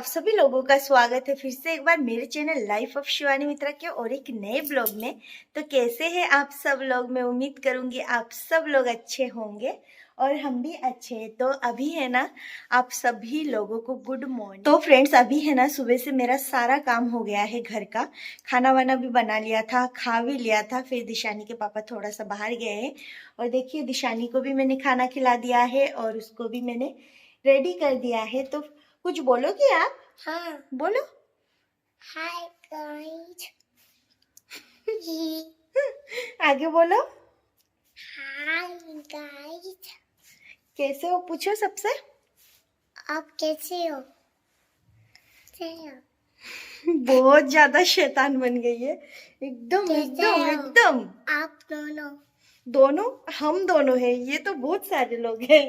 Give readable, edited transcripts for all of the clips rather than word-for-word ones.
आप सभी लोगों का स्वागत है फिर से एक बार मेरे चैनल लाइफ ऑफ शिवानी मित्रा के और एक नए ब्लॉग में। तो कैसे हैं आप सब लोग? मैं उम्मीद करूंगी आप सब लोग अच्छे होंगे और हम भी अच्छे हैं। तो अभी है ना, आप सभी लोगों को गुड मॉर्निंग। तो फ्रेंड्स, अभी है ना सुबह से मेरा सारा काम हो गया है घर का। खाना वाना भी बना लिया था, खा भी लिया था। फिर दिशानी के पापा थोड़ा सा बाहर गए हैं और देखिए दिशानी को भी मैंने खाना खिला दिया है और उसको भी मैंने रेडी कर दिया है। तो कुछ बोलोगे आप? हाँ, बोलो। Hi guys. आगे बोलो। हाय गाइस, कैसे हो पूछो सबसे। आप कैसे हो? बहुत ज्यादा शैतान बन गई है, एकदम कैसे एकदम हो? एकदम। आप दोनों दोनों? हम दोनों हैं, ये तो बहुत सारे लोग हैं।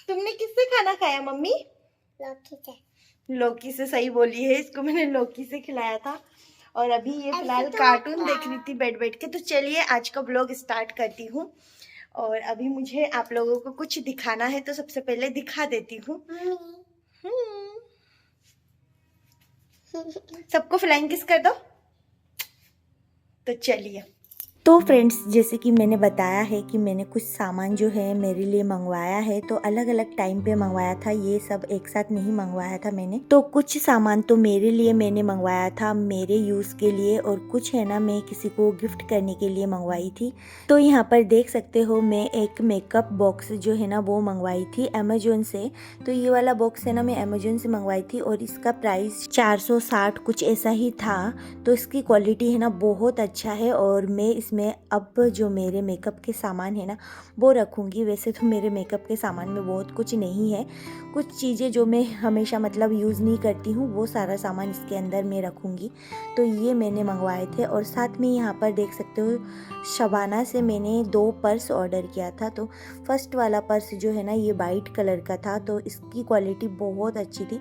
तुमने किससे खाना खाया मम्मी? लौकी से। लौकी से, सही बोली है, इसको मैंने लौकी से खिलाया था। और अभी ये ऐसे फिलहाल तो कार्टून खा- देख रही थी बैठ बैठ के। तो चलिए आज का ब्लॉग स्टार्ट करती हूँ। और अभी मुझे आप लोगों को कुछ दिखाना है, तो सबसे पहले दिखा देती हूँ। सबको फ्लाइंग किस कर दो। तो चलिए। तो फ्रेंड्स, जैसे कि मैंने बताया है कि मैंने कुछ सामान जो है मेरे लिए मंगवाया है, तो अलग अलग टाइम पे मंगवाया था, ये सब एक साथ नहीं मंगवाया था मैंने। तो कुछ सामान तो मेरे लिए मैंने मंगवाया था मेरे यूज़ के लिए, और कुछ है ना मैं किसी को गिफ्ट करने के लिए मंगवाई थी। तो यहाँ पर देख सकते हो मैं एक मेकअप बॉक्स जो है ना वो मंगवाई थी अमेजोन से। तो ये वाला बॉक्स है ना मैं अमेजोन से मंगवाई थी और इसका प्राइस 460 कुछ ऐसा ही था। तो इसकी क्वालिटी है ना बहुत अच्छा है और मैं इसमें अब जो मेरे मेकअप के सामान है ना वो रखूँगी। वैसे तो मेरे मेकअप के सामान में बहुत कुछ नहीं है, कुछ चीज़ें जो मैं हमेशा मतलब यूज़ नहीं करती हूँ वो सारा सामान इसके अंदर मैं रखूँगी। तो ये मैंने मंगवाए थे। और साथ में यहाँ पर देख सकते हो शबाना से मैंने 2 पर्स ऑर्डर किया था। तो फर्स्ट वाला पर्स जो है ना ये वाइट कलर का था, तो इसकी क्वालिटी बहुत अच्छी थी।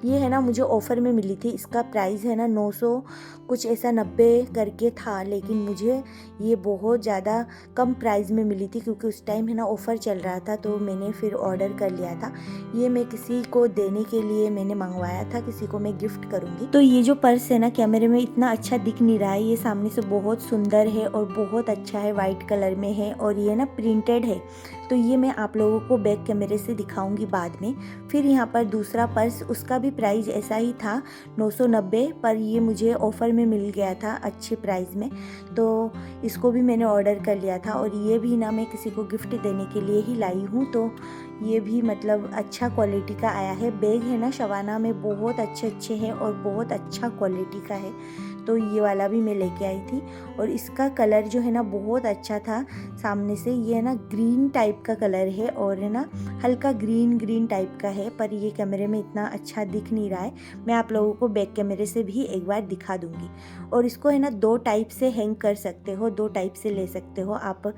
ये है ना मुझे ऑफ़र में मिली थी, इसका प्राइस है ना 900 कुछ ऐसा 90 करके था, लेकिन मुझे ये बहुत ज़्यादा कम प्राइस में मिली थी क्योंकि उस टाइम है ना ऑफ़र चल रहा था। तो मैंने फिर ऑर्डर कर लिया था। ये मैं किसी को देने के लिए मैंने मंगवाया था, किसी को मैं गिफ्ट करूँगी। तो ये जो पर्स है ना कैमरे में इतना अच्छा दिख नहीं रहा है, ये सामने से बहुत सुंदर है और बहुत अच्छा है, वाइट कलर में है और ये ना प्रिंटेड है। तो ये मैं आप लोगों को बैक कैमरे से दिखाऊंगी बाद में। फिर यहाँ पर दूसरा पर्स, उसका भी प्राइस ऐसा ही था 990, पर ये मुझे ऑफ़र में मिल गया था अच्छे प्राइस में, तो इसको भी मैंने ऑर्डर कर लिया था। और ये भी ना मैं किसी को गिफ्ट देने के लिए ही लाई हूँ। तो ये भी मतलब अच्छा क्वालिटी का आया है। बैग है ना शबाना में बहुत अच्छे अच्छे हैं और बहुत अच्छा क्वालिटी का है। तो ये वाला भी मैं लेके आई थी और इसका कलर जो है ना बहुत अच्छा था। सामने से ये है ना ग्रीन टाइप का कलर है और है ना हल्का ग्रीन ग्रीन टाइप का है, पर ये कैमरे में इतना अच्छा दिख नहीं रहा है। मैं आप लोगों को बैक कैमरे से भी एक बार दिखा दूंगी। और इसको है ना 2 टाइप से हैंग कर सकते हो, 2 टाइप से ले सकते हो आप।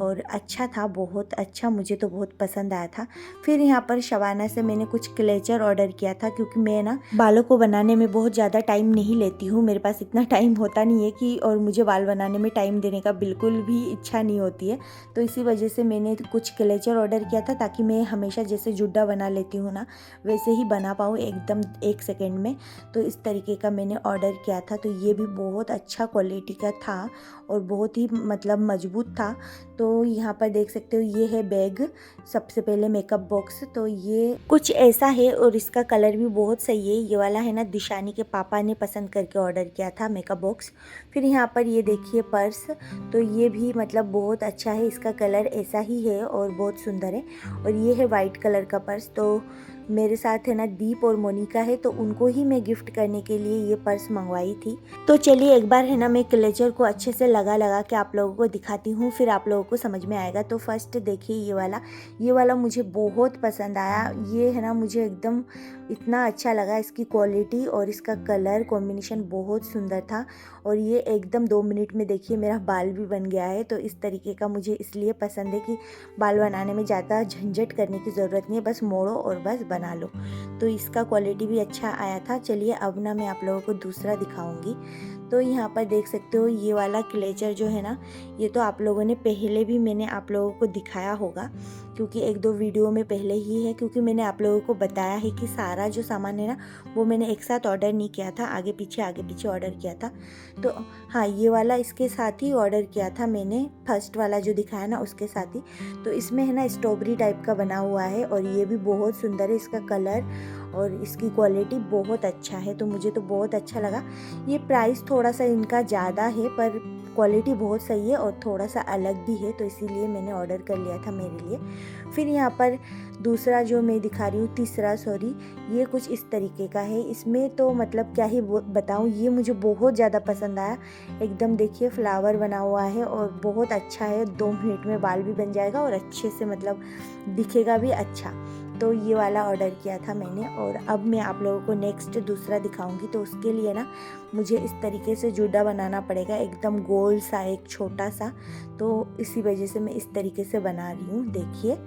और अच्छा था, बहुत अच्छा, मुझे तो बहुत पसंद आया था। फिर यहाँ पर शबाना से मैंने कुछ क्लेचर ऑर्डर किया था क्योंकि मैं ना बालों को बनाने में बहुत ज़्यादा टाइम नहीं लेती हूँ, मेरे पास इतना टाइम होता नहीं है कि, और मुझे बाल बनाने में टाइम देने का बिल्कुल भी इच्छा नहीं होती है। तो इसी वजह से मैंने कुछ क्लेचर ऑर्डर किया था ताकि मैं हमेशा जैसे जुड्डा बना लेती हूँ ना वैसे ही बना पाऊँ एकदम 1 सेकेंड में। तो इस तरीके का मैंने ऑर्डर किया था। तो ये भी बहुत अच्छा क्वालिटी का था और बहुत ही मतलब मजबूत था। तो यहाँ पर देख सकते हो ये है बैग, सबसे पहले मेकअप बॉक्स। तो ये कुछ ऐसा है और इसका कलर भी बहुत सही है। ये वाला है ना दिशानी के पापा ने पसंद करके ऑर्डर किया था मेकअप बॉक्स। फिर यहाँ पर ये देखिए पर्स, तो ये भी मतलब बहुत अच्छा है, इसका कलर ऐसा ही है और बहुत सुंदर है। और ये है वाइट कलर का पर्स। तो मेरे साथ है ना दीप और मोनिका है, तो उनको ही मैं गिफ्ट करने के लिए ये पर्स मंगवाई थी। तो चलिए एक बार है ना मैं क्लेचर को अच्छे से लगा के आप लोगों को दिखाती हूँ, फिर आप लोगों को समझ में आएगा। तो फर्स्ट देखिए ये वाला मुझे बहुत पसंद आया। ये है ना मुझे एकदम इतना अच्छा लगा, इसकी क्वालिटी और इसका कलर कॉम्बिनेशन बहुत सुंदर था। और ये एकदम 2 मिनट में देखिए मेरा बाल भी बन गया है। तो इस तरीके का मुझे इसलिए पसंद है कि बाल बनाने में ज़्यादा झंझट करने की ज़रूरत नहीं है, बस मोड़ो और बस बना लो। तो इसका क्वालिटी भी अच्छा आया था। चलिए अब ना मैं आप लोगों को दूसरा दिखाऊंगी। तो यहाँ पर देख सकते हो ये वाला क्लेचर जो है ना, ये तो आप लोगों ने पहले भी मैंने आप लोगों को दिखाया होगा, क्योंकि एक दो वीडियो में पहले ही है, क्योंकि मैंने आप लोगों को बताया है कि सारा जो सामान है ना वो मैंने एक साथ ऑर्डर नहीं किया था, आगे पीछे ऑर्डर किया था। तो हाँ, ये वाला इसके साथ ही ऑर्डर किया था मैंने, फर्स्ट वाला जो दिखाया ना उसके साथ ही। तो इसमें है ना स्ट्रॉबेरी टाइप का बना हुआ है और ये भी बहुत सुंदर है, इसका कलर और इसकी क्वालिटी बहुत अच्छा है, तो मुझे तो बहुत अच्छा लगा। ये प्राइस थोड़ा सा इनका ज़्यादा है पर क्वालिटी बहुत सही है और थोड़ा सा अलग भी है, तो इसीलिए मैंने ऑर्डर कर लिया था मेरे लिए। फिर यहाँ पर दूसरा जो मैं दिखा रही हूँ, तीसरा सॉरी, ये कुछ इस तरीके का है। इसमें तो मतलब क्या ही बताऊँ, ये मुझे बहुत ज़्यादा पसंद आया। एकदम देखिए फ्लावर बना हुआ है और बहुत अच्छा है, 2 मिनट में बाल भी बन जाएगा और अच्छे से मतलब दिखेगा भी अच्छा। तो ये वाला ऑर्डर किया था मैंने। और अब मैं आप लोगों को नेक्स्ट दूसरा दिखाऊंगी, तो उसके लिए ना मुझे इस तरीके से जूड़ा बनाना पड़ेगा, एकदम गोल सा, एक छोटा सा। तो इसी वजह से मैं इस तरीके से बना रही हूँ, देखिए।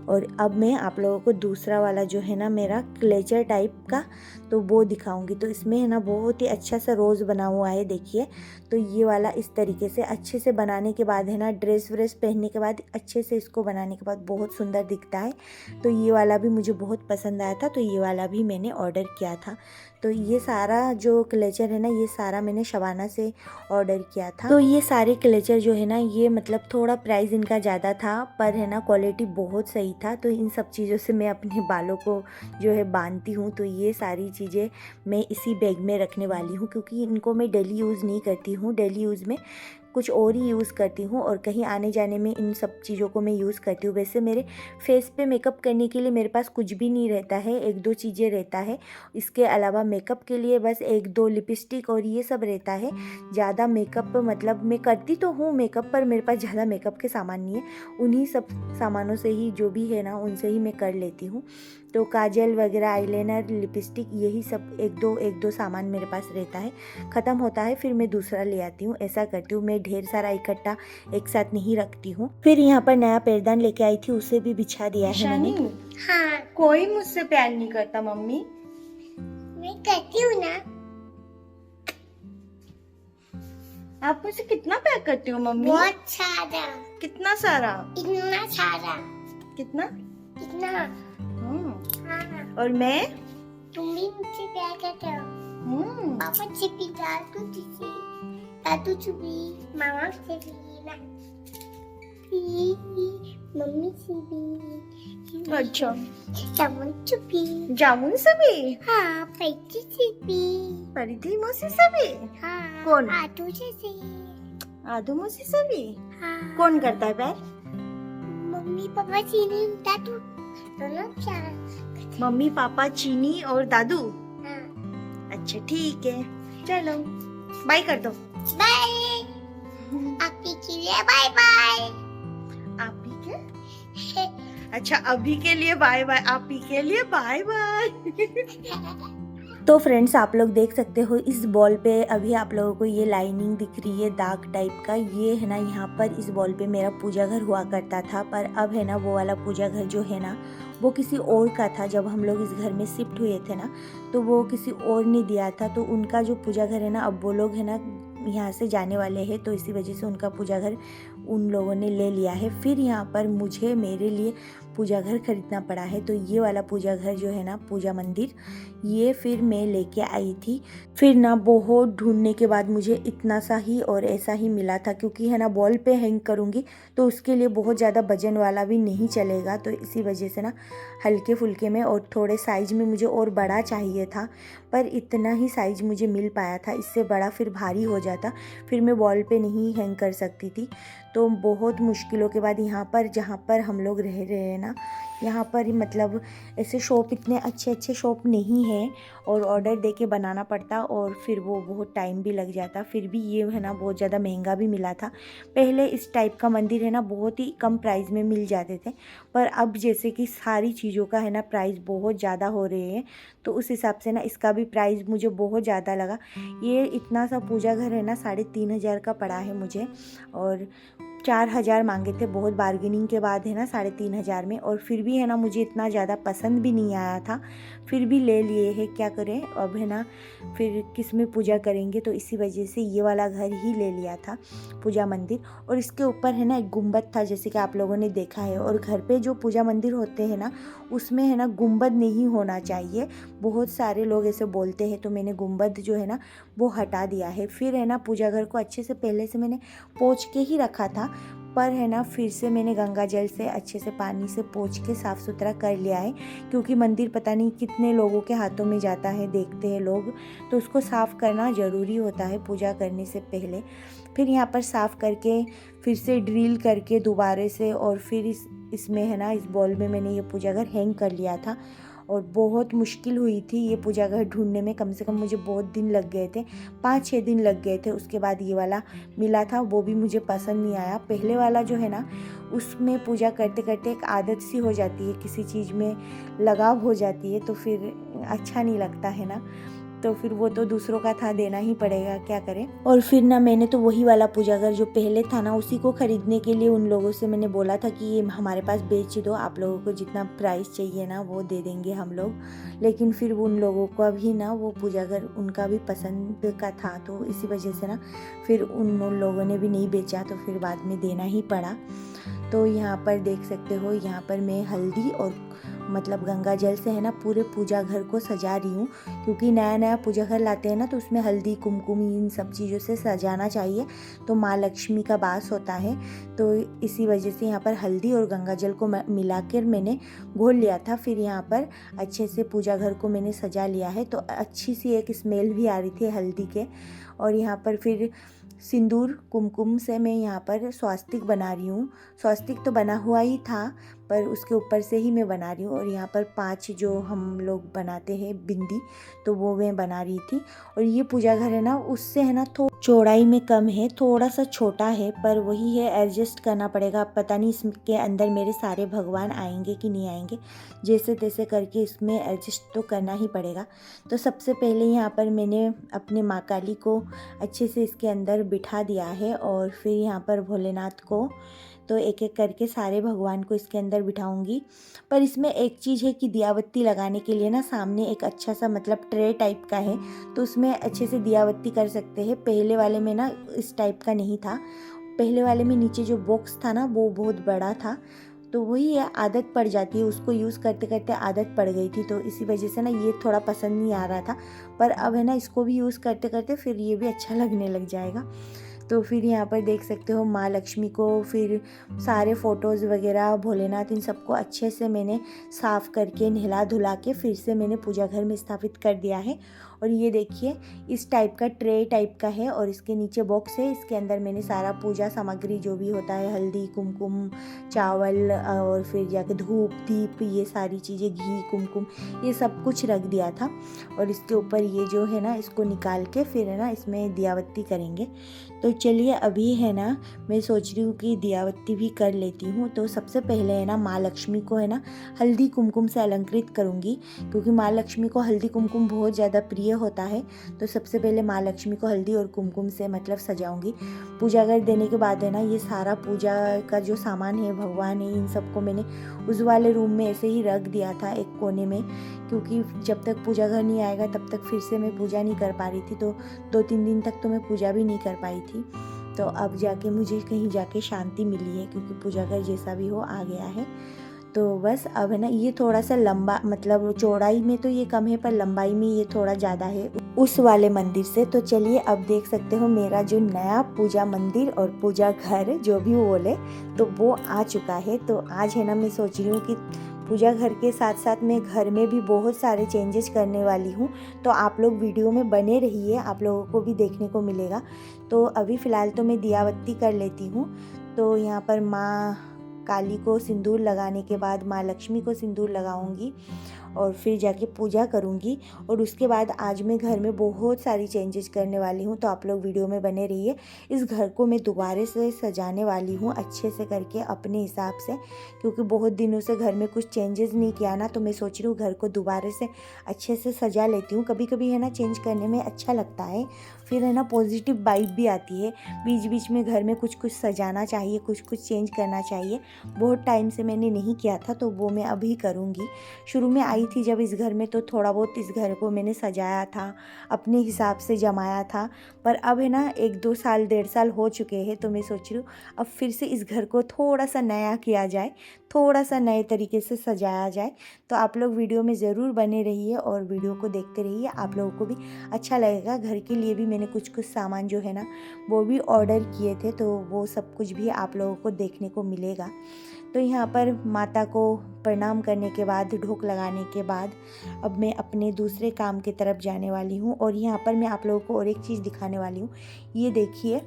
और अब मैं आप लोगों को दूसरा वाला जो है ना मेरा क्लेचर टाइप का, तो वो दिखाऊंगी। तो इसमें है ना बहुत ही अच्छा सा रोज़ बना हुआ है, देखिए। तो ये वाला इस तरीके से अच्छे से बनाने के बाद है ना, ड्रेस व्रेस पहनने के बाद अच्छे से इसको बनाने के बाद बहुत सुंदर दिखता है। तो ये वाला भी मुझे बहुत पसंद आया था, तो ये वाला भी मैंने ऑर्डर किया था। तो ये सारा जो क्लेचर है ना, ये सारा मैंने शबाना से ऑर्डर किया था। तो ये सारे क्लेचर जो है ना, ये मतलब थोड़ा प्राइस इनका ज़्यादा था पर है ना क्वालिटी बहुत सही था। तो इन सब चीज़ों से मैं अपने बालों को जो है बांधती हूँ। तो ये सारी चीज़ें मैं इसी बैग में रखने वाली हूँ, क्योंकि इनको मैं डेली यूज़ नहीं करती हूँ, डेली यूज़ में कुछ और ही यूज़ करती हूँ और कहीं आने जाने में इन सब चीज़ों को मैं यूज़ करती हूँ। वैसे मेरे फेस पे मेकअप करने के लिए मेरे पास कुछ भी नहीं रहता है, 1-2 चीज़ें रहता है। इसके अलावा मेकअप के लिए बस 1-2 लिपस्टिक और ये सब रहता है। ज़्यादा मेकअप मतलब मैं करती तो हूँ मेकअप, पर मेरे पास ज़्यादा मेकअप के सामान नहीं है। उन्हीं सब सामानों से ही जो भी है ना उनसे ही मैं कर लेती हूँ। तो काजल वगैरह, आईलाइनर, लिपस्टिक, यही सब 1-2 सामान मेरे पास रहता है। ख़त्म होता है फिर मैं दूसरा ले आती हूँ, ऐसा करती हूँ मैं। ढेर सारा इकट्ठा एक साथ नहीं रखती हूँ। फिर यहाँ पर नया पैरदान लेके आई थी, उसे भी बिछा दिया है मैंने। हाँ, कोई मुझसे प्यार नहीं करता मम्मी। मैं करती हूँ ना। आप मुझसे कितना प्यार करती हो मम्मी? बहुत सारा, कितना सारा? इतना सारा, कितना? इतना। हाँ, और मैं? तुम भी मुझसे प्यार करते हो। पापा से भी, दादू से भी, मामा से भी, मम्मी से भी। अच्छा, जामुन से भी। जामुन से भी? हाँ, पैकी से भी। परिधि मौसी से भी? हाँ, कौन? आदू से भी। आदू मौसी से भी? हाँ, कौन करता है प्यार? मम्मी पापा चीनी दादू दोनों प्यार। मम्मी पापा चीनी और दादू? हाँ, अच्छा ठीक है, चलो बाय कर दो। बाय। आपके के लिए बाय बाय। आप ही के? अच्छा, अभी के लिए बाय बाय, आप ही के लिए बाय बाय। तो फ्रेंड्स, आप लोग देख सकते हो इस बॉल पे अभी आप लोगों को ये लाइनिंग दिख रही है दाग टाइप का। ये है ना, यहाँ पर इस बॉल पे मेरा पूजा घर हुआ करता था, पर अब है ना वो वाला पूजा घर जो है ना वो किसी और का था। जब हम लोग इस घर में शिफ्ट हुए थे ना, तो वो किसी और ने दिया था। तो उनका जो पूजा घर है ना, अब वो लोग है ना यहाँ से जाने वाले हैं, तो इसी वजह से उनका पूजा घर उन लोगों ने ले लिया है। फिर यहाँ पर मुझे मेरे लिए पूजा घर खरीदना पड़ा है। तो ये वाला पूजा घर जो है ना, पूजा मंदिर, ये फिर मैं लेके आई थी। फिर ना बहुत ढूंढने के बाद मुझे इतना सा ही और ऐसा ही मिला था, क्योंकि है ना वॉल पे हैंग करूँगी तो उसके लिए बहुत ज़्यादा वजन वाला भी नहीं चलेगा। तो इसी वजह से ना हल्के फुल्के में और थोड़े साइज में मुझे और बड़ा चाहिए था, पर इतना ही साइज मुझे मिल पाया था। इससे बड़ा फिर भारी हो जाता, फिर मैं वॉल पे नहीं हैंग कर सकती थी। तो बहुत मुश्किलों के बाद यहाँ पर जहाँ पर हम लोग रह रहे हैं ना, यहाँ पर ही मतलब ऐसे शॉप इतने अच्छे अच्छे शॉप नहीं है और ऑर्डर दे के बनाना पड़ता और फिर वो बहुत टाइम भी लग जाता। फिर भी ये है ना बहुत ज़्यादा महंगा भी मिला था। पहले इस टाइप का मंदिर है ना बहुत ही कम प्राइस में मिल जाते थे, पर अब जैसे कि सारी चीज़ों का है ना प्राइस बहुत ज़्यादा हो रहे हैं, तो उस हिसाब से ना इसका भी प्राइस मुझे बहुत ज़्यादा लगा। ये इतना सा पूजा घर है ना 3500 का पड़ा है मुझे, और 4,000 मांगे थे, बहुत बार्गेनिंग के बाद है ना 3,500 में, और फिर भी है ना मुझे इतना ज़्यादा पसंद भी नहीं आया था, फिर भी ले लिए हैं, क्या करें अब है ना, फिर किस में पूजा करेंगे, तो इसी वजह से ये वाला घर ही ले लिया था पूजा मंदिर। और इसके ऊपर है ना एक गुंबद था, जैसे कि आप लोगों ने देखा है, और घर पे जो पूजा मंदिर होते हैं ना उसमें है ना गुंबद नहीं होना चाहिए, बहुत सारे लोग ऐसे बोलते हैं, तो मैंने गुंबद जो है ना वो हटा दिया है। फिर है ना पूजा घर को अच्छे से पहले से मैंने पोंछ के ही रखा था, पर है ना फिर से मैंने गंगा जल से अच्छे से पानी से पोंछ के साफ़ सुथरा कर लिया है, क्योंकि मंदिर पता नहीं कितने लोगों के हाथों में जाता है, देखते हैं लोग, तो उसको साफ़ करना ज़रूरी होता है पूजा करने से पहले। फिर यहाँ पर साफ़ करके फिर से ड्रिल करके दोबारा से, और फिर इसमें है ना इस बॉल में मैंने ये पूजा घर हैंग कर लिया था। और बहुत मुश्किल हुई थी ये पूजा घर ढूंढने में, कम से कम मुझे बहुत दिन लग गए थे, 5-6 दिन लग गए थे। उसके बाद ये वाला मिला था, वो भी मुझे पसंद नहीं आया। पहले वाला जो है ना उसमें पूजा करते करते एक आदत सी हो जाती है, किसी चीज़ में लगाव हो जाती है, तो फिर अच्छा नहीं लगता है ना, तो फिर वो तो दूसरों का था, देना ही पड़ेगा, क्या करें। और फिर ना मैंने तो वही वाला पूजा घर जो पहले था ना उसी को ख़रीदने के लिए उन लोगों से मैंने बोला था कि ये हमारे पास बेच दो, आप लोगों को जितना प्राइस चाहिए ना वो दे देंगे हम लोग। लेकिन फिर उन लोगों को भी ना वो पूजा घर उनका भी पसंद का था, तो इसी वजह से ना फिर उन लोगों ने भी नहीं बेचा, तो फिर बाद में देना ही पड़ा। तो यहाँ पर देख सकते हो, यहाँ पर मैं हल्दी और मतलब गंगा जल से है ना पूरे पूजा घर को सजा रही हूँ, क्योंकि नया नया पूजा घर लाते हैं ना तो उसमें हल्दी कुमकुम इन सब चीज़ों से सजाना चाहिए, तो माँ लक्ष्मी का वास होता है। तो इसी वजह से यहाँ पर हल्दी और गंगा जल को मिलाकर मैंने घोल लिया था। फिर यहाँ पर अच्छे से पूजा घर को मैंने सजा लिया है, तो अच्छी सी एक स्मेल भी आ रही थी हल्दी के। और यहाँ पर फिर सिंदूर कुमकुम से मैं यहाँ पर स्वास्तिक बना रही हूँ। स्वास्तिक तो बना हुआ ही था, पर उसके ऊपर से ही मैं बना रही हूँ। और यहाँ पर 5 जो हम लोग बनाते हैं बिंदी, तो वो मैं बना रही थी। और ये पूजा घर है ना उससे है ना चौड़ाई में कम है, थोड़ा सा छोटा है, पर वही है, एडजस्ट करना पड़ेगा। अब पता नहीं इसके अंदर मेरे सारे भगवान आएंगे कि नहीं आएंगे, जैसे तैसे करके इसमें एडजस्ट तो करना ही पड़ेगा। तो सबसे पहले यहाँ पर मैंने अपने माँ काली को अच्छे से इसके अंदर बिठा दिया है, और फिर यहाँ पर भोलेनाथ को, तो एक एक करके सारे भगवान को इसके अंदर बिठाऊंगी। पर इसमें एक चीज़ है कि दियाबत्ती लगाने के लिए ना सामने एक अच्छा सा मतलब ट्रे टाइप का है, तो उसमें अच्छे से दियाबत्ती कर सकते हैं। पहले वाले में ना इस टाइप का नहीं था, पहले वाले में नीचे जो बॉक्स था ना वो बहुत बड़ा था, तो वही है, आदत पड़ जाती है, उसको यूज़ करते करते आदत पड़ गई थी, तो इसी वजह से ना ये थोड़ा पसंद नहीं आ रहा था। पर अब है ना इसको भी यूज़ करते करते फिर ये भी अच्छा लगने लग जाएगा। तो फिर यहाँ पर देख सकते हो माँ लक्ष्मी को, फिर सारे फ़ोटोज़ वगैरह भोलेनाथ इन सबको अच्छे से मैंने साफ़ करके नहला धुला के फिर से मैंने पूजा घर में स्थापित कर दिया है। और ये देखिए इस टाइप का ट्रे टाइप का है, और इसके नीचे बॉक्स है, इसके अंदर मैंने सारा पूजा सामग्री जो भी होता है, हल्दी कुमकुम चावल और फिर जाके धूप दीप ये सारी चीज़ें, घी कुमकुम ये सब कुछ रख दिया था। और इसके ऊपर ये जो है ना इसको निकाल के फिर है ना इसमें दियाबत्ती करेंगे। तो चलिए अभी है ना मैं सोच रही हूँ कि दियाबत्ती भी कर लेती हूँ। तो सबसे पहले है ना माँ लक्ष्मी को है ना हल्दी कुमकुम से अलंकृत करूँगी, क्योंकि माँ लक्ष्मी को हल्दी कुमकुम बहुत ज़्यादा प्रिय होता है। तो सबसे पहले माँ लक्ष्मी को हल्दी और कुमकुम से मतलब सजाऊँगी। पूजा कर देने के बाद है ना ये सारा पूजा का जो सामान है भगवान है इन सबको मैंने उस वाले रूम में ऐसे ही रख दिया था एक कोने में, क्योंकि जब तक पूजा घर नहीं आएगा तब तक फिर से मैं पूजा नहीं कर पा रही थी, तो 2-3 दिन तक तो मैं पूजा भी नहीं कर पाई थी। तो अब जाके मुझे कहीं जाके शांति मिली है, क्योंकि पूजा घर जैसा भी हो आ गया है। तो बस अब है ना ये थोड़ा सा लंबा मतलब चौड़ाई में तो ये कम है, पर लंबाई में ये थोड़ा ज़्यादा है उस वाले मंदिर से। तो चलिए अब देख सकते हो मेरा जो नया पूजा मंदिर और पूजा घर जो भी बोले तो वो आ चुका है। तो आज है ना मैं सोच रही हूँ कि पूजा घर के साथ साथ मैं घर में भी बहुत सारे चेंजेस करने वाली हूँ, तो आप लोग वीडियो में बने रहिए, आप लोगों को भी देखने को मिलेगा। तो अभी फ़िलहाल तो मैं दियाबत्ती कर लेती हूँ। तो यहाँ पर माँ काली को सिंदूर लगाने के बाद माँ लक्ष्मी को सिंदूर लगाऊंगी और फिर जाके पूजा करूंगी। और उसके बाद आज मैं घर में बहुत सारी चेंजेस करने वाली हूँ, तो आप लोग वीडियो में बने रहिए। इस घर को मैं दोबारा से सजाने वाली हूँ अच्छे से करके अपने हिसाब से, क्योंकि बहुत दिनों से घर में कुछ चेंजेस नहीं किया ना, तो मैं सोच रही हूँ घर को दोबारा से अच्छे से सजा लेती हूँ। कभी कभी है ना चेंज करने में अच्छा लगता है, फिर है ना पॉजिटिव वाइब भी आती है। बीच बीच में घर में कुछ कुछ सजाना चाहिए, कुछ कुछ चेंज करना चाहिए। बहुत टाइम से मैंने नहीं किया था तो वो मैं अभी करूँगी। शुरू में आई थी जब इस घर में तो थोड़ा बहुत इस घर को मैंने सजाया था, अपने हिसाब से जमाया था। पर अब है ना 1-2 साल 1.5 साल हो चुके हैं तो मैं सोच रही हूँ अब फिर से इस घर को थोड़ा सा नया किया जाए, थोड़ा सा नए तरीके से सजाया जाए। तो आप लोग वीडियो में ज़रूर बने रहिए और वीडियो को देखते रहिए, आप लोगों को भी अच्छा लगेगा। घर के लिए भी मैंने कुछ कुछ सामान जो है ना वो भी ऑर्डर किए थे, तो वो सब कुछ भी आप लोगों को देखने को मिलेगा। तो यहाँ पर माता को प्रणाम करने के बाद, ढोक लगाने के बाद अब मैं अपने दूसरे काम की तरफ जाने वाली हूँ। और यहाँ पर मैं आप लोगों को और एक चीज़ दिखाने वाली हूँ। ये देखिए,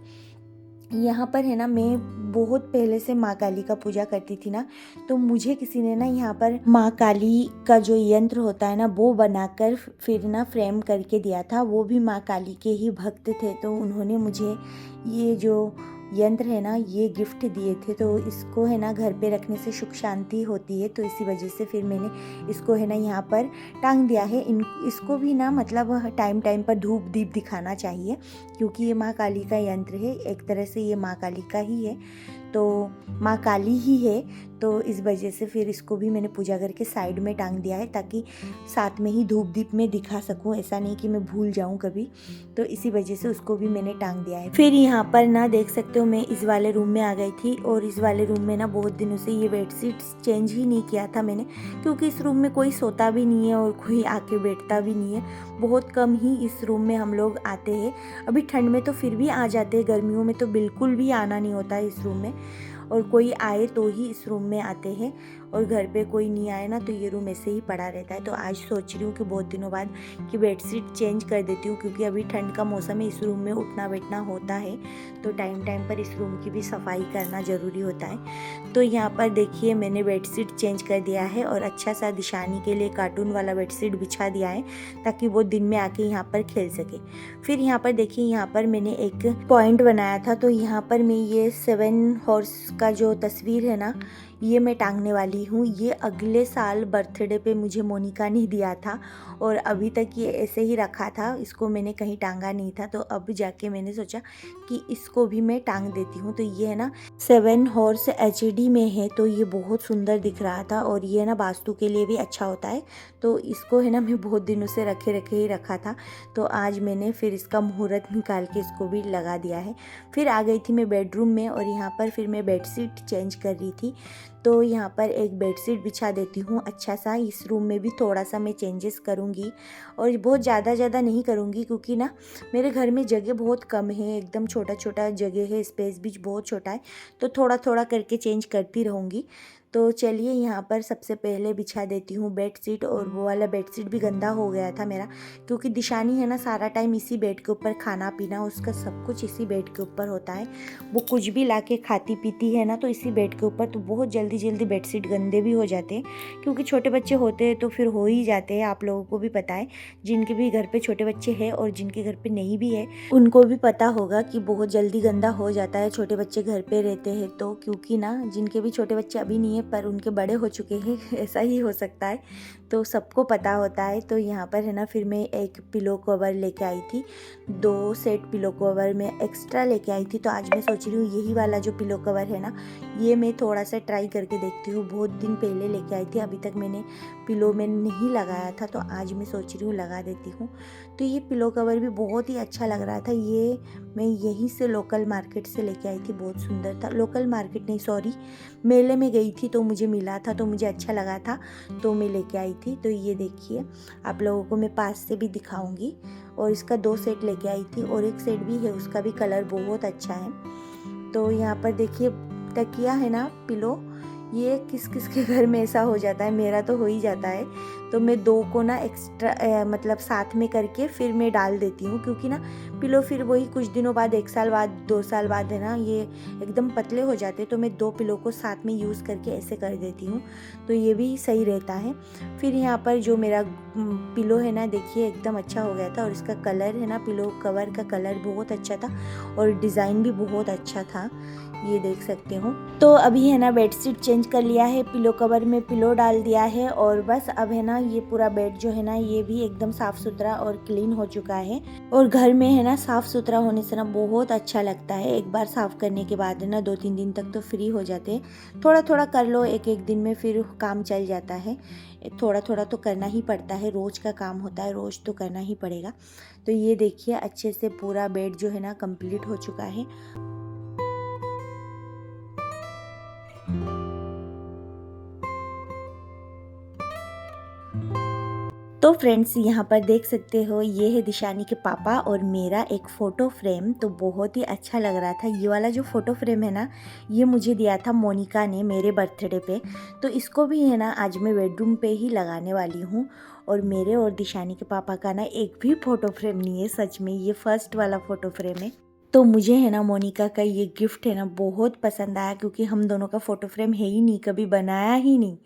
यहाँ पर है ना मैं बहुत पहले से माँ काली का पूजा करती थी ना, तो मुझे किसी ने ना यहाँ पर माँ काली का जो यंत्र होता है ना वो बनाकर फिर ना फ्रेम करके दिया था। वो भी माँ काली के ही भक्त थे, तो उन्होंने मुझे ये जो यंत्र है ना ये गिफ्ट दिए थे। तो इसको है ना घर पे रखने से सुख शांति होती है, तो इसी वजह से फिर मैंने इसको है ना यहाँ पर टांग दिया है। इसको भी ना मतलब टाइम टाइम पर धूप दीप दिखाना चाहिए, क्योंकि ये माँ काली का यंत्र है, एक तरह से ये माँ काली का ही है, तो माँ काली ही है। तो इस वजह से फिर इसको भी मैंने पूजा करके साइड में टांग दिया है, ताकि साथ में ही धूप दीप में दिखा सकूं, ऐसा नहीं कि मैं भूल जाऊं कभी। तो इसी वजह से उसको भी मैंने टांग दिया है। फिर यहाँ पर ना देख सकते हो मैं इस वाले रूम में आ गई थी, और इस वाले रूम में ना बहुत दिनों से ये बेडशीट चेंज ही नहीं किया था मैंने, क्योंकि इस रूम में कोई सोता भी नहीं है और कोई आके बैठता भी नहीं है। बहुत कम ही इस रूम में हम लोग आते हैं। अभी ठंड में तो फिर भी आ जाते हैं, गर्मियों में तो बिल्कुल भी आना नहीं होता है इस रूम में, और कोई आए तो ही इस रूम में आते हैं, और घर पे कोई नहीं आए ना तो ये रूम ऐसे ही पड़ा रहता है। तो आज सोच रही हूँ कि बहुत दिनों बाद कि बेडशीट चेंज कर देती हूँ, क्योंकि अभी ठंड का मौसम है, इस रूम में उठना बैठना होता है, तो टाइम टाइम पर इस रूम की भी सफाई करना ज़रूरी होता है। तो यहाँ पर देखिए मैंने बेडशीट चेंज कर दिया है, और अच्छा सा दिशानी के लिए कार्टून वाला बेडशीट बिछा दिया है, ताकि वो दिन में आके यहाँ पर खेल सके। फिर यहाँ पर देखिए, यहाँ पर मैंने एक पॉइंट बनाया था, तो यहाँ पर मैं ये 7 हॉर्स का जो तस्वीर है ना ये मैं टांगने वाली हूँ। ये अगले साल बर्थडे पे मुझे मोनिका ने दिया था, और अभी तक ये ऐसे ही रखा था, इसको मैंने कहीं टांगा नहीं था। तो अब जाके मैंने सोचा कि इसको भी मैं टांग देती हूँ। तो ये है ना 7 हॉर्स HD में है, तो ये बहुत सुंदर दिख रहा था, और ये ना वास्तु के लिए भी अच्छा होता है। तो इसको है ना मैं बहुत दिनों से रखे ही रखा था, तो आज मैंने फिर इसका मुहूर्त निकाल के इसको भी लगा दिया है। फिर आ गई थी मैं बेडरूम में, और यहाँ पर फिर मैं बेडशीट चेंज कर रही थी। तो यहाँ पर एक बेडशीट बिछा देती हूँ अच्छा सा। इस रूम में भी थोड़ा सा मैं चेंजेस करूँगी, और बहुत ज़्यादा नहीं करूँगी, क्योंकि ना मेरे घर में जगह बहुत कम है, एकदम छोटा जगह है, स्पेस भी बहुत छोटा है, तो थोड़ा करके चेंज करती रहूँगी। तो चलिए यहाँ पर सबसे पहले बिछा देती हूँ बेडशीट, और वो वाला बेडशीट भी गंदा हो गया था मेरा, क्योंकि दिशानी है ना सारा टाइम इसी बेड के ऊपर, खाना पीना उसका सब कुछ इसी बेड के ऊपर होता है। वो कुछ भी लाके खाती पीती है ना तो इसी बेड के ऊपर, तो बहुत जल्दी बेडशीट गंदे भी हो जाते हैं, क्योंकि छोटे बच्चे होते हैं तो फिर हो ही जाते हैं। आप लोगों को भी पता है, जिनके भी घर पे छोटे बच्चे हैं और जिनके घर पे नहीं भी है उनको भी पता होगा कि बहुत जल्दी गंदा हो जाता है छोटे बच्चे घर पे रहते हैं तो। क्योंकि ना जिनके भी छोटे बच्चे अभी नहीं है पर उनके बड़े हो चुके हैं, ऐसा ही हो सकता है, तो सबको पता होता है। तो यहाँ पर है ना फिर मैं एक पिलो कवर लेके आई थी, 2 सेट पिलो कवर में एक्स्ट्रा लेके आई थी। तो आज मैं सोच रही हूँ यही वाला जो पिलो कवर है ना ये मैं थोड़ा सा ट्राई करके देखती हूँ। बहुत दिन पहले लेके आई थी, अभी तक मैंने पिलो में नहीं लगाया था, तो आज मैं सोच रही हूँ लगा देती हूँ। तो ये पिलो कवर भी बहुत ही अच्छा लग रहा था, ये मैं यहीं से लोकल मार्केट से लेके आई थी, बहुत सुंदर था। लोकल मार्केट नहीं, सॉरी, मेले में गई थी तो मुझे मिला था, तो मुझे अच्छा लगा था तो मैं लेके आई थी। तो ये देखिए, आप लोगों को मैं पास से भी दिखाऊंगी। और इसका 2 सेट लेके आई थी, और एक सेट भी है, उसका भी कलर बहुत अच्छा है। तो यहाँ पर देखिए तकिया है ना पिलो, ये किस किस के घर में ऐसा हो जाता है, मेरा तो हो ही जाता है। तो मैं 2 को ना एक्स्ट्रा मतलब साथ में करके फिर मैं डाल देती हूँ, क्योंकि ना पिलो फिर वही कुछ दिनों बाद, 1 साल बाद 2 साल बाद है ना ये एकदम पतले हो जाते हैं। तो मैं 2 पिलो को साथ में यूज़ करके ऐसे कर देती हूँ, तो ये भी सही रहता है। फिर यहाँ पर जो मेरा पिलो है ना देखिए एकदम अच्छा हो गया था, और इसका कलर है ना पिलो कवर का कलर बहुत अच्छा था, और डिज़ाइन भी बहुत अच्छा था, ये देख सकते हो। तो अभी है ना बेडशीट चेंज कर लिया है, पिलो कवर में पिलो डाल दिया है, और बस अब है ना ये पूरा बेड जो है ना ये भी एकदम साफ़ सुथरा और क्लीन हो चुका है। और घर में है ना साफ़ सुथरा होने से ना बहुत अच्छा लगता है। एक बार साफ़ करने के बाद है ना 2-3 दिन तक तो फ्री हो जाते हैं। थोड़ा थोड़ा कर लो, एक एक दिन में फिर काम चल जाता है। थोड़ा थोड़ा तो करना ही पड़ता है, रोज़ का काम होता है, रोज़ तो करना ही पड़ेगा। तो ये देखिए अच्छे से पूरा बेड जो है ना कंप्लीट हो चुका है। तो फ्रेंड्स यहाँ पर देख सकते हो ये है दिशानी के पापा और मेरा एक फ़ोटो फ्रेम। तो बहुत ही अच्छा लग रहा था। ये वाला जो फ़ोटो फ्रेम है ना ये मुझे दिया था मोनिका ने मेरे बर्थडे पे। तो इसको भी है ना आज मैं बेडरूम पे ही लगाने वाली हूँ। और मेरे और दिशानी के पापा का ना एक भी फ़ोटो फ्रेम नहीं है, सच में ये फर्स्ट वाला फ़ोटो फ्रेम है। तो मुझे है ना मोनिका का ये गिफ्ट है ना बहुत पसंद आया, क्योंकि हम दोनों का फ़ोटो फ्रेम है ही नहीं, कभी बनाया ही नहीं।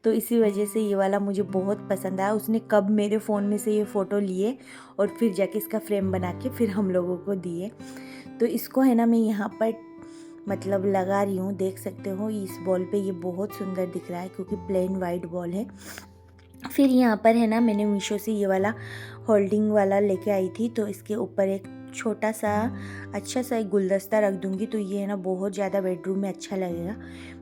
तो इसी वजह से ये वाला मुझे बहुत पसंद आया। उसने कब मेरे फ़ोन में से ये फ़ोटो लिए और फिर जाके इसका फ्रेम बना के फिर हम लोगों को दिए। तो इसको है ना मैं यहाँ पर मतलब लगा रही हूँ, देख सकते हो इस बॉल पे ये बहुत सुंदर दिख रहा है क्योंकि प्लेन वाइट बॉल है। फिर यहाँ पर है ना मैंने मीशो से ये वाला होल्डिंग वाला लेके आई थी। तो इसके ऊपर एक छोटा सा अच्छा सा एक गुलदस्ता रख दूँगी तो ये है ना बहुत ज़्यादा बेडरूम में अच्छा लगेगा।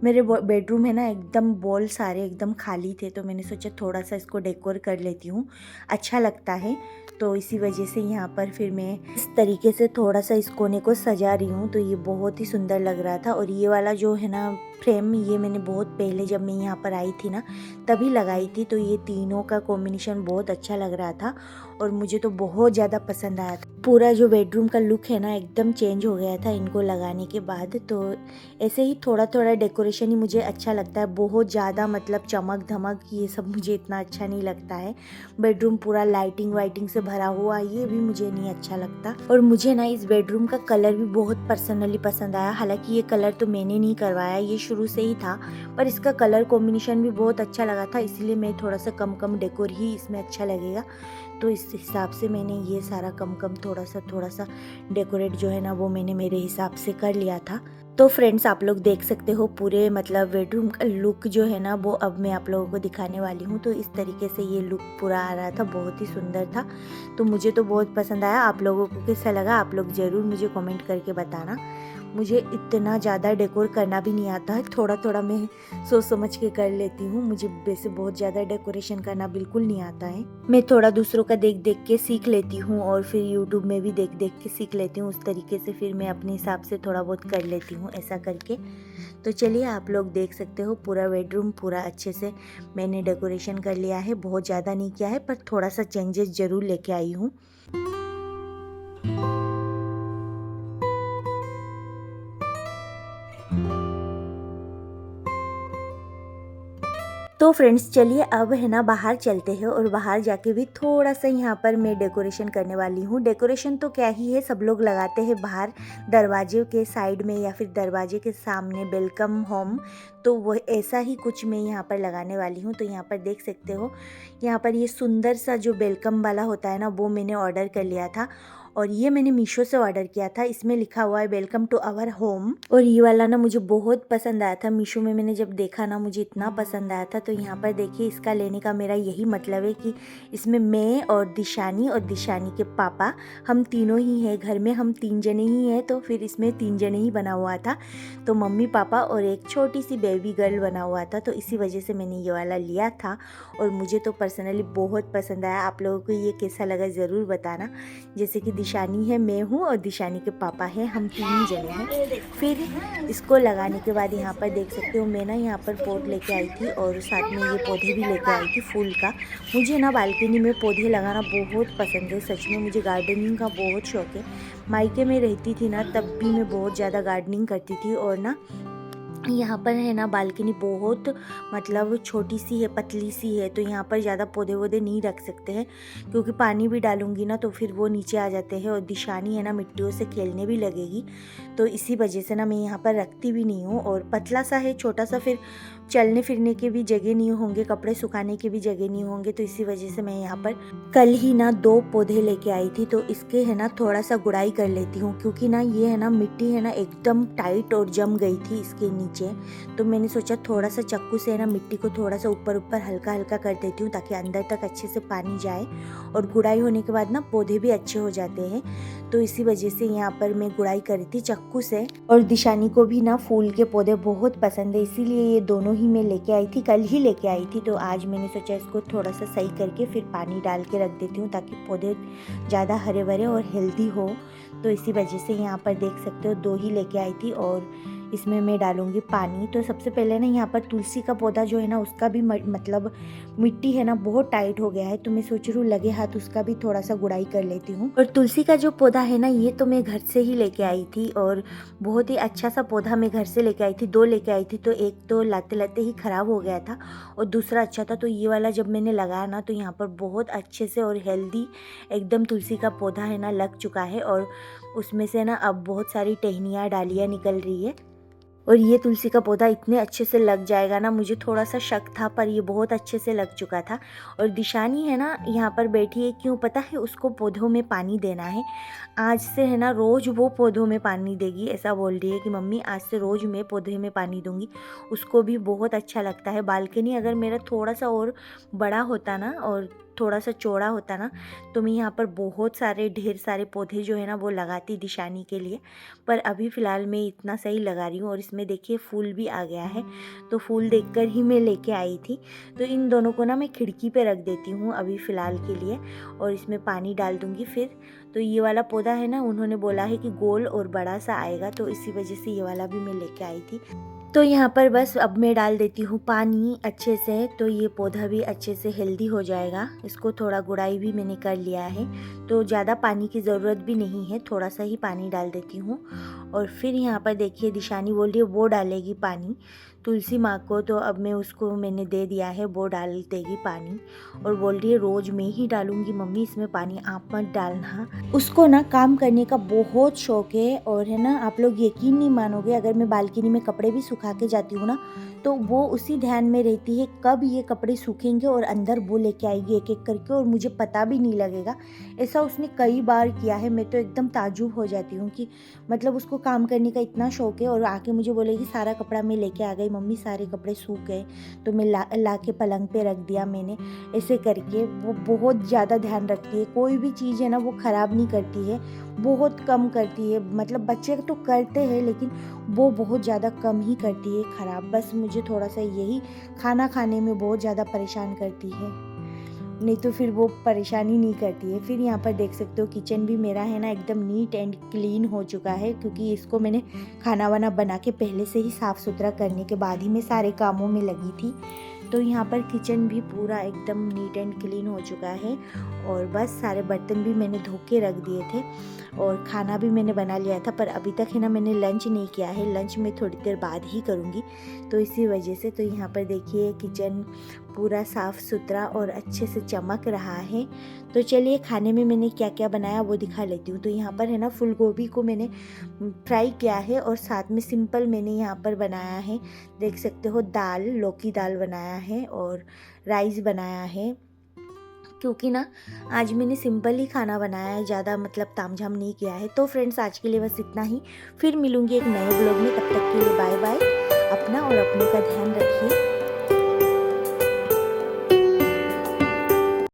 मेरे बेडरूम है ना एकदम बॉल सारे एकदम खाली थे, तो मैंने सोचा थोड़ा सा इसको डेकोर कर लेती हूँ, अच्छा लगता है। तो इसी वजह से यहाँ पर फिर मैं इस तरीके से थोड़ा सा इस कोने को सजा रही हूँ। तो ये बहुत ही सुंदर लग रहा था। और ये वाला जो है ना फ्रेम ये मैंने बहुत पहले जब मैं यहाँ पर आई थी ना तभी लगाई थी। तो ये तीनों का कॉम्बिनेशन बहुत अच्छा लग रहा था और मुझे तो बहुत ज़्यादा पसंद आया था। पूरा जो बेडरूम का लुक है ना एकदम चेंज हो गया था इनको लगाने के बाद। तो ऐसे ही थोड़ा थोड़ा डेकोरेशन ही मुझे अच्छा लगता है, बहुत ज़्यादा मतलब चमक धमक ये सब मुझे इतना अच्छा नहीं लगता है। बेडरूम पूरा लाइटिंग वाइटिंग से भरा हुआ ये भी मुझे नहीं अच्छा लगता। और मुझे ना इस बेडरूम का कलर भी बहुत पर्सनली पसंद आया। हालांकि ये कलर तो मैंने नहीं करवाया, ये शुरू से ही था, पर इसका कलर कॉम्बिनेशन भी बहुत अच्छा लगा था, इसलिए मैं थोड़ा सा कम कम डेकोर ही इसमें अच्छा लगेगा। तो इस हिसाब से मैंने ये सारा कम कम थोड़ा सा डेकोरेट जो है ना वो मैंने मेरे हिसाब से कर लिया था। तो फ्रेंड्स आप लोग देख सकते हो पूरे मतलब बेडरूम का लुक जो है ना वो अब मैं आप लोगों को दिखाने वाली हूँ। तो इस तरीके से ये लुक पूरा आ रहा था, बहुत ही सुंदर था। तो मुझे तो बहुत पसंद आया। आप लोगों को कैसा लगा आप लोग ज़रूर मुझे कमेंट करके बताना। मुझे इतना ज़्यादा डेकोर करना भी नहीं आता है, थोड़ा थोड़ा मैं सोच समझ के कर लेती हूँ। मुझे वैसे बहुत ज़्यादा डेकोरेशन करना बिल्कुल नहीं आता है। मैं थोड़ा दूसरों का देख देख के सीख लेती हूँ और फिर यूट्यूब में भी देख देख के सीख लेती हूँ। उस तरीके से फिर मैं अपने हिसाब से थोड़ा बहुत कर लेती हूँ ऐसा करके। तो चलिए आप लोग देख सकते हो पूरा बेडरूम पूरा अच्छे से मैंने डेकोरेशन कर लिया है। बहुत ज़्यादा नहीं किया है पर थोड़ा सा चेंजेस ज़रूर लेके आई हूँ। तो फ्रेंड्स चलिए अब है ना बाहर चलते हैं और बाहर जाके भी थोड़ा सा यहाँ पर मैं डेकोरेशन करने वाली हूँ। डेकोरेशन तो क्या ही है, सब लोग लगाते हैं बाहर दरवाजे के साइड में या फिर दरवाजे के सामने वेलकम होम। तो वो ऐसा ही कुछ मैं यहाँ पर लगाने वाली हूँ। तो यहाँ पर देख सकते हो यहाँ पर ये सुंदर सा जो वेलकम वाला होता है ना वो मैंने ऑर्डर कर लिया था और ये मैंने मीशो से ऑर्डर किया था। इसमें लिखा हुआ है वेलकम टू आवर होम। और ये वाला ना मुझे बहुत पसंद आया था, मीशो में मैंने जब देखा ना मुझे इतना पसंद आया था। तो यहाँ पर देखिए इसका लेने का मेरा यही मतलब है कि इसमें मैं और दिशानी के पापा हम तीनों ही हैं घर में, हम 3 जने ही हैं। तो फिर इसमें 3 जने ही बना हुआ था, तो मम्मी पापा और एक छोटी सी बेबी गर्ल बना हुआ था। तो इसी वजह से मैंने ये वाला लिया था और मुझे तो पर्सनली बहुत पसंद आया। आप लोगों को ये कैसा लगा ज़रूर बताना। जैसे कि दिशानी है, मैं हूँ और दिशानी के पापा हैं, हम 3 जने हैं। फिर इसको लगाने के बाद यहाँ पर देख सकते हो मैं ना यहाँ पर पॉट लेके आई थी और साथ में ये पौधे भी लेके आई थी फूल का। मुझे ना बालकनी में पौधे लगाना बहुत पसंद है, सच में मुझे गार्डनिंग का बहुत शौक है। मायके में रहती थी ना तब भी मैं बहुत ज़्यादा गार्डनिंग करती थी। और ना यहाँ पर है ना बालकनी बहुत मतलब छोटी सी है, पतली सी है। तो यहाँ पर ज़्यादा पौधे वौधे नहीं रख सकते हैं क्योंकि पानी भी डालूंगी ना तो फिर वो नीचे आ जाते हैं और दिशानी है ना मिट्टियों से खेलने भी लगेगी। तो इसी वजह से ना मैं यहाँ पर रखती भी नहीं हूँ। और पतला सा है छोटा सा, फिर चलने फिरने के भी जगह नहीं होंगे, कपड़े सुखाने के भी जगह नहीं होंगे। तो इसी वजह से मैं यहाँ पर कल ही ना 2 पौधे लेके आई थी, तो इसके है ना थोड़ा सा गुड़ाई कर लेती हूँ, क्योंकि ना ये है ना मिट्टी है ना एकदम टाइट और जम गई थी इसके नीचे। तो मैंने सोचा थोड़ा सा चक्कू से है ना मिट्टी को थोड़ा सा ऊपर ऊपर हल्का हल्का कर देती हूँ, ताकि अंदर तक अच्छे से पानी जाए, और गुड़ाई होने के बाद ना पौधे भी अच्छे हो जाते हैं। तो इसी वजह से यहाँ पर मैं गुड़ाई करी थी चक्कू से। और दिशानी को भी ना फूल के पौधे बहुत पसंद है, इसीलिए ये दोनों ही मैं लेके आई थी, कल ही लेके आई थी। तो आज मैंने सोचा इसको थोड़ा सा सही करके फिर पानी डाल के रख देती हूँ, ताकि पौधे ज़्यादा हरे भरे और हेल्दी हो। तो इसी वजह से यहाँ पर देख सकते हो 2 ही लेके आई थी, और इसमें मैं डालूंगी पानी। तो सबसे पहले ना यहाँ पर तुलसी का पौधा जो है ना उसका भी मतलब मिट्टी है ना बहुत टाइट हो गया है, तो मैं सोच रही हूँ लगे हाथ उसका भी थोड़ा सा गुड़ाई कर लेती हूँ। और तुलसी का जो पौधा है ना ये तो मैं घर से ही लेके आई थी, और बहुत ही अच्छा सा पौधा मैं घर से लेके आई थी। 2 लेके आई थी, तो एक तो लाते लाते ही खराब हो गया था और दूसरा अच्छा था। तो ये वाला जब मैंने लगाया ना तो यहाँ पर बहुत अच्छे से और हेल्दी एकदम तुलसी का पौधा है ना लग चुका है, और उसमें से ना अब बहुत सारी टहनियाँ डालियाँ निकल रही है। और ये तुलसी का पौधा इतने अच्छे से लग जाएगा ना, मुझे थोड़ा सा शक था, पर ये बहुत अच्छे से लग चुका था। और दिशानी है ना यहाँ पर बैठी है, क्यों पता है, उसको पौधों में पानी देना है। आज से है ना रोज़ वो पौधों में पानी देगी, ऐसा बोल रही है कि मम्मी आज से रोज़ मैं पौधे में पानी दूंगी। उसको भी बहुत अच्छा लगता है। बालकनी अगर मेरा थोड़ा सा और बड़ा होता ना और थोड़ा सा चौड़ा होता ना, तो मैं यहाँ पर बहुत सारे ढेर सारे पौधे जो है ना वो लगाती दिशानी के लिए। पर अभी फ़िलहाल मैं इतना सही लगा रही हूँ। और इसमें देखिए फूल भी आ गया है, तो फूल देखकर ही मैं लेके आई थी। तो इन दोनों को ना मैं खिड़की पे रख देती हूँ अभी फ़िलहाल के लिए, और इसमें पानी डाल दूँगी फिर। तो ये वाला पौधा है ना उन्होंने बोला है कि गोल और बड़ा सा आएगा, तो इसी वजह से ये वाला भी मैं लेके आई थी। तो यहाँ पर बस अब मैं डाल देती हूँ पानी अच्छे से, तो ये पौधा भी अच्छे से हेल्दी हो जाएगा। इसको थोड़ा गुड़ाई भी मैंने कर लिया है, तो ज़्यादा पानी की ज़रूरत भी नहीं है, थोड़ा सा ही पानी डाल देती हूँ। और फिर यहाँ पर देखिए दिशानी बोल रही है वो डालेगी पानी तुलसी माँ को, तो अब मैं उसको मैंने दे दिया है, वो डाल देगी पानी। और बोल रही है रोज़ मैं ही डालूंगी मम्मी इसमें पानी, आप मत डालना। उसको ना काम करने का बहुत शौक है, और है ना आप लोग यकीन नहीं मानोगे, अगर मैं बालकनी में कपड़े भी सुखा के जाती हूँ ना, तो वो उसी ध्यान में रहती है कब ये कपड़े सूखेंगे, और अंदर वो लेके आएगी एक एक करके, और मुझे पता भी नहीं लगेगा। ऐसा उसने कई बार किया है। मैं तो एकदम ताजुब हो जाती हूँ कि मतलब उसको काम करने का इतना शौक है, और आके मुझे बोलेगी सारा कपड़ा मैं लेके आ गई मम्मी, सारे कपड़े सूख गए, तो मैं ला के पलंग पे रख दिया मैंने। ऐसे करके वो बहुत ज़्यादा ध्यान रखती है, कोई भी चीज़ है ना वो ख़राब नहीं करती है, बहुत कम करती है। मतलब बच्चे तो करते हैं, लेकिन वो बहुत ज़्यादा कम ही करती है ख़राब। बस मुझे थोड़ा सा यही खाना खाने में बहुत ज़्यादा परेशान करती है, नहीं तो फिर वो परेशानी नहीं करती है। फिर यहाँ पर देख सकते हो किचन भी मेरा है ना एकदम नीट एंड क्लीन हो चुका है, क्योंकि इसको मैंने खाना वाना बना के पहले से ही साफ़ सुथरा करने के बाद ही मैं सारे कामों में लगी थी। तो यहाँ पर किचन भी पूरा एकदम नीट एंड क्लीन हो चुका है, और बस सारे बर्तन भी मैंने धो के रख दिए थे, और खाना भी मैंने बना लिया था। पर अभी तक है ना मैंने लंच नहीं किया है, लंच मैं थोड़ी देर बाद ही करूँगी, तो इसी वजह से। तो यहाँ पर देखिए किचन पूरा साफ़ सुथरा और अच्छे से चमक रहा है। तो चलिए खाने में मैंने क्या क्या बनाया वो दिखा लेती हूँ। तो यहाँ पर है ना फूल गोभी को मैंने फ्राई किया है, और साथ में सिंपल मैंने यहाँ पर बनाया है, देख सकते हो दाल, लौकी दाल बनाया है, और राइस बनाया है। क्योंकि ना आज मैंने सिंपल ही खाना बनाया है, ज़्यादा मतलब तामझाम नहीं किया है। तो फ्रेंड्स आज के लिए बस इतना ही, फिर मिलूँगी एक नए ब्लॉग में, तब तक के लिए बाय बाय। अपना और अपने का ध्यान रखिए।